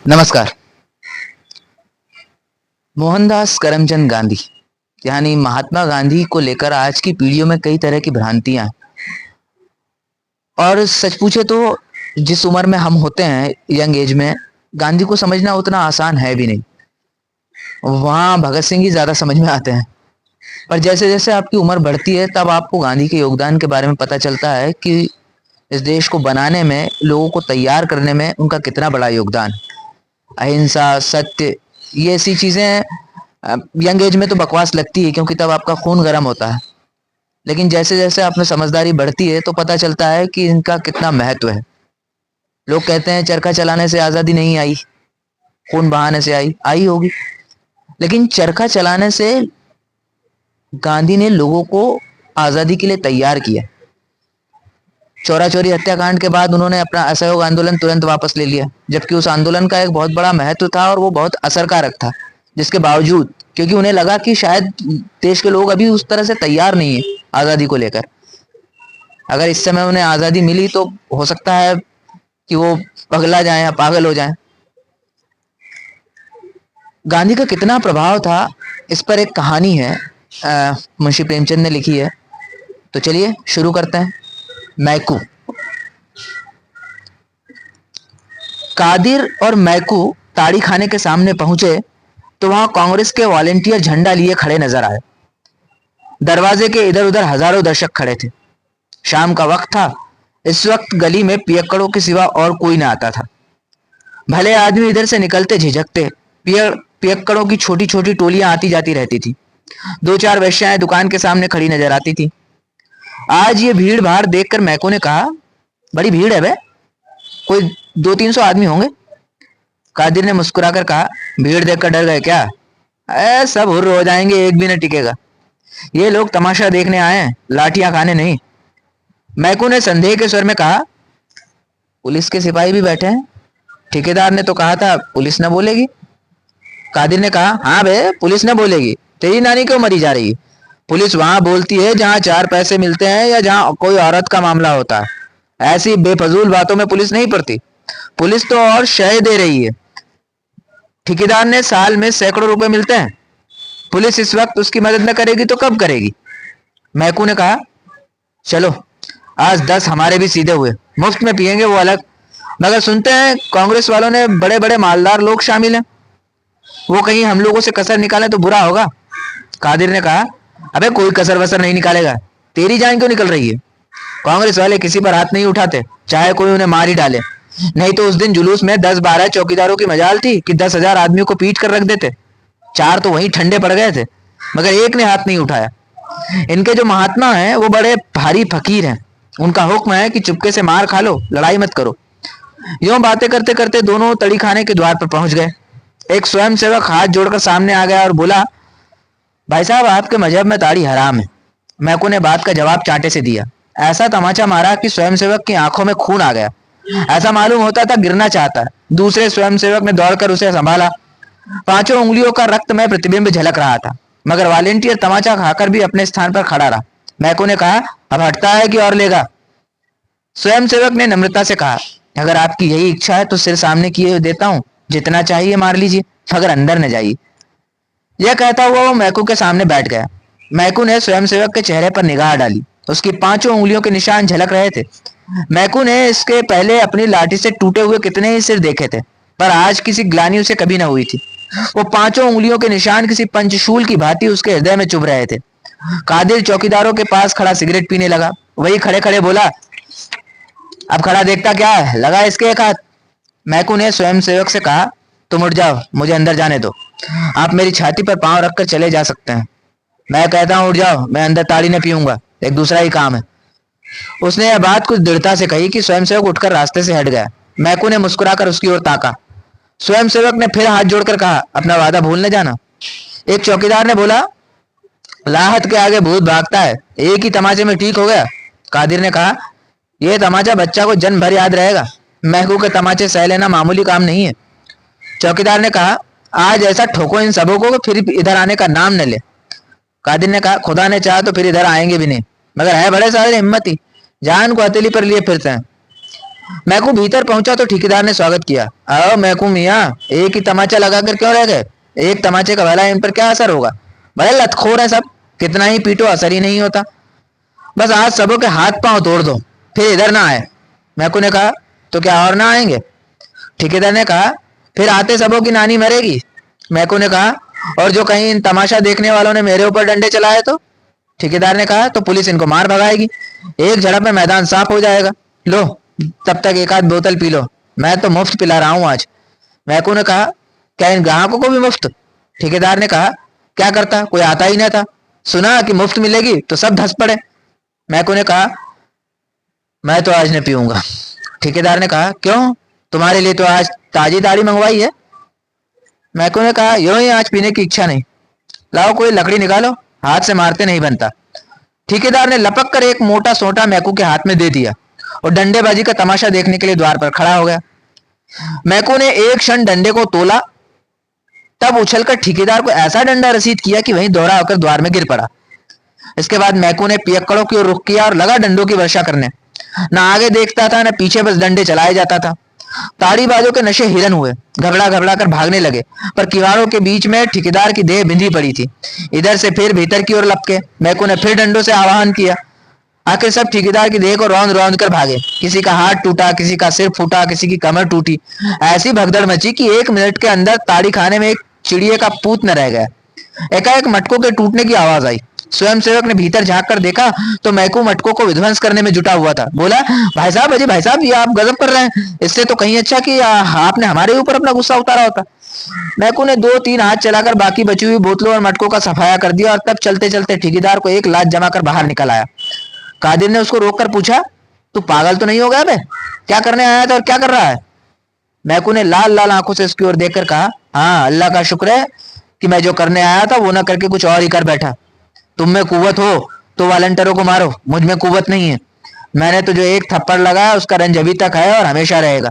नमस्कार। मोहनदास करमचंद गांधी यानी महात्मा गांधी को लेकर आज की पीढ़ियों में कई तरह की भ्रांतियां हैं। और सच पूछे तो जिस उम्र में हम होते हैं, यंग एज में, गांधी को समझना उतना आसान है भी नहीं। वहाँ भगत सिंह ही ज्यादा समझ में आते हैं। पर जैसे जैसे आपकी उम्र बढ़ती है तब आपको गांधी के योगदान के बारे में पता चलता है कि इस देश को बनाने में, लोगों को तैयार करने में उनका कितना बड़ा योगदान। अहिंसा, सत्य, ये ऐसी चीजें यंग एज में तो बकवास लगती है क्योंकि तब आपका खून गर्म होता है। लेकिन जैसे जैसे आप में समझदारी बढ़ती है तो पता चलता है कि इनका कितना महत्व है। लोग कहते हैं चरखा चलाने से आजादी नहीं आई, खून बहाने से आई। आई होगी, लेकिन चरखा चलाने से गांधी ने लोगों को आजादी के लिए तैयार किया। चौरा चौरी हत्याकांड के बाद उन्होंने अपना असहयोग आंदोलन तुरंत वापस ले लिया, जबकि उस आंदोलन का एक बहुत बड़ा महत्व था और वो बहुत असरकारक था। जिसके बावजूद, क्योंकि उन्हें लगा कि शायद देश के लोग अभी उस तरह से तैयार नहीं है आजादी को लेकर। अगर इस समय उन्हें आजादी मिली तो हो सकता है कि वो पगला जाए या पागल हो जाए। गांधी का कितना प्रभाव था इस पर एक कहानी है, मुंशी प्रेमचंद ने लिखी है। तो चलिए शुरू करते हैं। मैकू। कादिर और मैकू ताड़ी खाने के सामने पहुंचे तो वहां कांग्रेस के वॉलेंटियर झंडा लिए खड़े नजर आए। दरवाजे के इधर उधर हजारों दर्शक खड़े थे। शाम का वक्त था। इस वक्त गली में पियक्कड़ों के सिवा और कोई न आता था। भले आदमी इधर से निकलते झिझकते। पियक्कड़ों की छोटी छोटी टोलियां आती जाती रहती थी। दो चार वेश्याएं दुकान के सामने खड़ी नजर आती थी। आज ये भीड़ भाड़ देखकर मैको ने कहा, बड़ी भीड़ है बे, कोई 200-300 आदमी होंगे। कादिर ने मुस्कुराकर कहा, भीड़ देखकर डर गए क्या? सब हुर्र हो जाएंगे, एक भी न टिकेगा। ये लोग तमाशा देखने आए हैं, लाठियां खाने नहीं। मैकू ने संदेह के स्वर में कहा, पुलिस के सिपाही भी बैठे हैं। ठेकेदार ने तो कहा था पुलिस न बोलेगी। कादिर ने कहा, हाँ बे, पुलिस न बोलेगी। तेरी नानी क्यों मरी जा रही? पुलिस वहां बोलती है जहां 4 पैसे मिलते हैं या जहां कोई औरत का मामला होता है। ऐसी बेफजूल बातों में पुलिस नहीं पड़ती। पुलिस तो और शय दे रही है। ठेकेदार ने साल में सैकड़ों रुपए मिलते हैं। पुलिस इस वक्त उसकी मदद न करेगी तो कब करेगी? मैकू ने कहा, चलो आज 10 हमारे भी सीधे हुए, मुफ्त में पिएंगे वो अलग। मगर सुनते हैं कांग्रेस वालों ने बड़े बड़े मालदार लोग शामिल हैं, वो कहीं हम लोगों से कसर निकालें तो बुरा होगा। कादिर ने कहा, अबे कोई कसर वसर नहीं निकालेगा। तेरी जान क्यों निकल रही है? कांग्रेस वाले किसी पर हाथ नहीं उठाते, चाहे कोई उन्हें मार ही डाले। नहीं तो उस दिन जुलूस में 10-12 चौकीदारों की मजाल थी कि 10,000 आदमियों को पीट कर रख देते। 4 तो वहीं ठंडे पड़ गए थे, मगर एक ने हाथ नहीं उठाया। इनके जो महात्मा हैं वो बड़े भारी फकीर हैं। उनका हुक्म है कि चुपके से मार खा लो, लड़ाई मत करो। यूं बातें करते करते दोनों तड़ी खाने के द्वार पर पहुंच गए। एक स्वयंसेवक हाथ जोड़कर सामने आ गया और बोला, भाई साहब, आपके मजहब में ताड़ी हराम है। मैकू ने बात का जवाब चांटे से दिया। ऐसा तमाचा मारा कि स्वयंसेवक की आंखों में खून आ गया। ऐसा मालूम होता था गिरना चाहता है। दूसरे स्वयंसेवक ने दौड़कर उसे संभाला। 5 उंगलियों का रक्तमय प्रतिबिंब झलक रहा था, मगर वॉलेंटियर तमाचा खाकर भी अपने स्थान पर खड़ा रहा। मैकू ने कहा, अब हटता है कि और लेगा? स्वयंसेवक ने नम्रता से कहा, अगर आपकी यही इच्छा है तो सिर सामने किए देता हूं, जितना चाहिए मार लीजिए, मगर अंदर न जाइए। यह कहता हुआ वो मैकू के सामने बैठ गया। मैकू ने स्वयंसेवक के चेहरे पर निगाह डाली। उसकी 5 उंगलियों के निशान झलक रहे थे। मैकू ने इसके पहले अपनी लाठी से टूटे हुए कितने ही सिर देखे थे, पर आज किसी ग्लानि उसे कभी न हुई थी। वो 5 उंगलियों के निशान किसी पंचशूल की भांति उसके हृदय में चुभ रहे थे। कादिर चौकीदारों के पास खड़ा सिगरेट पीने लगा। वही खड़े खड़े बोला, अब खड़ा देखता क्या है, लगा इसके एक हाथ। मैकू ने स्वयंसेवक से कहा, तुम उठ जाओ, मुझे अंदर जाने दो। आप मेरी छाती पर पांव रखकर चले जा सकते हैं। मैं कहता हूं उठ जाओ, मैं अंदर ताड़ी न पीऊंगा, एक दूसरा ही काम है। उसने यह बात कुछ दृढ़ता से कही कि स्वयंसेवक उठकर रास्ते से हट गया। मैकू ने मुस्कुराकर उसकी ओर ताका। स्वयंसेवक ने फिर हाथ जोड़कर कहा, अपना वादा भूल न जाना। एक चौकीदार ने बोला, लाहत के आगे भूत भागता है, एक ही तमाचे में ठीक हो गया। कादिर ने कहा, यह तमाचा बच्चा को जन्म भर याद रहेगा। महकू के तमाचे सह लेना मामूली काम नहीं है। चौकीदार ने कहा, आज ऐसा ठोको इन सबों को फिर इधर आने का नाम न ले। कादिर ने कहा, खुदा ने चाहा तो फिर इधर आएंगे भी नहीं, मगर है बड़े सारे हिम्मती, जान को हथेली पर लिए फिरते हैं। मैकू भीतर पहुंचा तो ठेकेदार ने स्वागत किया। आओ मैकू मियाँ, एक ही तमाचा लगाकर क्यों रह गए? एक तमाचे का भला इन पर क्या असर होगा? बड़े लतखोर है सब, कितना ही पीटो असर ही नहीं होता। बस आज सबों के हाथ पांव तोड़ दो, फिर इधर ना आए। मैकू ने कहा, तो क्या और ना आएंगे? ठेकेदार ने कहा, फिर आते सबों की नानी मरेगी। मैकू ने कहा, और जो कहीं इन तमाशा देखने वालों ने मेरे ऊपर डंडे चलाए तो? ठेकेदार ने कहा, तो पुलिस इनको मार भगाएगी, एक झड़प में मैदान साफ हो जाएगा। लो, तब तक एक आध बोतल पी लो, मैं तो मुफ्त पिला रहा हूं आज। मैकू ने कहा, क्या इन ग्राहकों को भी मुफ्त? ठेकेदार ने कहा, क्या करता, कोई आता ही ना था, सुना कि मुफ्त मिलेगी तो सब धस पड़े। मैकू ने कहा, मैं तो आज नहीं पीऊंगा। ठेकेदार ने कहा, क्यों? तुम्हारे लिए तो आज ताजी ताड़ी मंगवाई है। मैकू ने कहा, यूं ही आज पीने की इच्छा नहीं। लाओ कोई लकड़ी निकालो, हाथ से मारते नहीं बनता। ठेकेदार ने लपक कर एक मोटा सोटा मैकू के हाथ में दे दिया और डंडेबाजी का तमाशा देखने के लिए द्वार पर खड़ा हो गया। मैकू ने एक क्षण डंडे को तोला, तब उछलकर ठेकेदार को ऐसा डंडा रसीद किया कि वहीं दोहरा होकर द्वार में गिर पड़ा। इसके बाद मैकू ने पियक्कड़ों की ओर रुख किया और लगा डंडों की वर्षा करने। न आगे देखता था न पीछे, बस डंडे चलाए जाता था। ताड़ीबाजों के नशे हिरन हुए, घबरा घबरा कर भागने लगे, पर किवाड़ों के बीच में ठेकेदार की देह बिंधी पड़ी थी। इधर से फिर भीतर की ओर लपके। मैकू ने फिर डंडों से आवाहन किया। आखिर सब ठेकेदार की देह को रौंद रौंद कर भागे। किसी का हाथ टूटा, किसी का सिर फूटा, किसी की कमर टूटी। ऐसी भगदड़ मची कि 1 मिनट के अंदर ताड़ी खाने में एक चिड़िए का पूत न रह गया। एकाएक मटकों के टूटने की आवाज आई। स्वयंसेवक ने भीतर झांक कर देखा तो मैकू मटकों को विध्वंस करने में जुटा हुआ था। बोला, भाई साहब, अजी भाई साहब, ये आप गजब कर रहे हैं। इससे तो कहीं अच्छा कि आपने हमारे ऊपर अपना गुस्सा उतारा होता। मैकू ने 2-3 हाथ चलाकर बाकी बची हुई बोतलों और मटकों का सफाया कर दिया और तब चलते चलते ठेकेदार को एक लात जमा कर बाहर निकल आया। कादिर ने उसको रोककर पूछा, तू पागल तो नहीं हो गया बे? क्या करने आया था और क्या कर रहा है? मैकू ने लाल लाल आंखों से उसकी ओर देखकर कहा, हाँ, अल्लाह का शुक्र है कि मैं जो करने आया था वो ना करके कुछ और ही कर बैठा। तुम में कुव्वत हो तो वॉलंटियरों को मारो, मुझ में कुव्वत नहीं है। मैंने तो जो एक थप्पड़ लगाया उसका रंज अभी तक है और हमेशा रहेगा।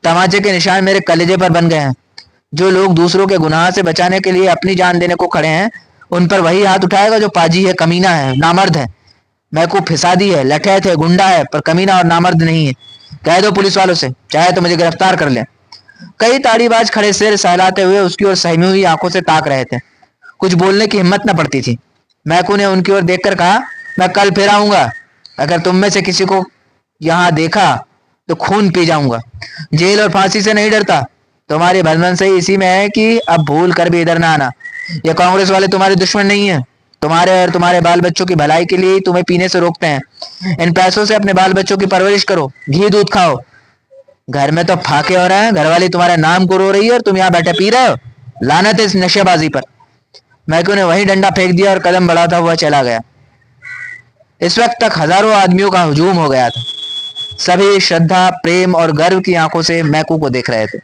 तमाचे के निशान मेरे कलेजे पर बन गए हैं। जो लोग दूसरों के गुनाह से बचाने के लिए अपनी जान देने को खड़े हैं, उन पर वही हाथ उठाएगा जो पाजी है, कमीना है, नामर्द है। मैकू फिसादी है, लठैत है, गुंडा है, पर कमीना और नामर्द नहीं है। कह दो पुलिस वालों से, चाहे तो मुझे गिरफ्तार कर लें। कई ताड़ीबाज खड़े सिर सहलाते हुए उसकी ओर सहमी हुई आंखों से ताक रहे थे। कुछ बोलने की हिम्मत न पड़ती थी। मैकू ने उनकी ओर देखकर कहा, मैं कल फिर आऊंगा। अगर तुम में से किसी को यहां देखा तो खून पी जाऊंगा। जेल और फांसी से नहीं डरता। तुम्हारी बंधन से इसी में है कि अब भूल कर भी इधर ना आना। ये कांग्रेस वाले तुम्हारे दुश्मन नहीं है। तुम्हारे और तुम्हारे बाल बच्चों की भलाई के लिए ही तुम्हें पीने से रोकते हैं। इन पैसों से अपने बाल बच्चों की परवरिश करो, घी दूध खाओ। घर में तो फाके हो रहे हैं, घरवाली तुम्हारे नाम को रो रही है और तुम यहाँ बैठे पी रहे हो। लानत है इस नशेबाजी पर। मैकू ने वही डंडा फेंक दिया और कदम बढ़ाता हुआ चला गया। इस वक्त तक हजारों आदमियों का हुजूम हो गया था। सभी श्रद्धा, प्रेम और गर्व की आंखों से मैकू को देख रहे थे।